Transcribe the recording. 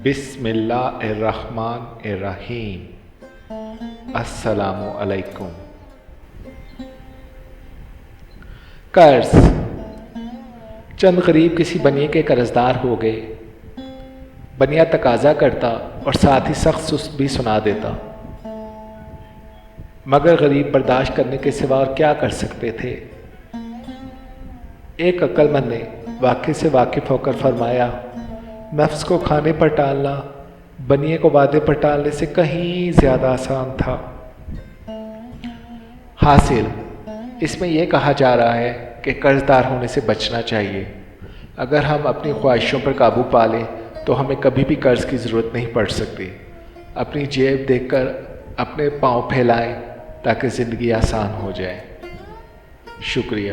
بسم اللہ الرحمن الرحیم۔ السلام علیکم۔ قرض۔ چند غریب کسی بنیے کے قرضدار ہو گئے۔ بنیا تقاضا کرتا اور ساتھ ہی سخت سست بھی سنا دیتا، مگر غریب برداشت کرنے کے سوا اور کیا کر سکتے تھے۔ ایک عقل مند نے واقعے سے واقف ہو کر فرمایا، نفس کو کھانے پر ٹالنا بنیے کو وعدے پر ٹالنے سے کہیں زیادہ آسان تھا۔ حاصل اس میں یہ کہا جا رہا ہے کہ قرض دار ہونے سے بچنا چاہیے۔ اگر ہم اپنی خواہشوں پر قابو پا لیں تو ہمیں کبھی بھی قرض کی ضرورت نہیں پڑ سکتی۔ اپنی جیب دیکھ کر اپنے پاؤں پھیلائیں تاکہ زندگی آسان ہو جائے۔ شکریہ۔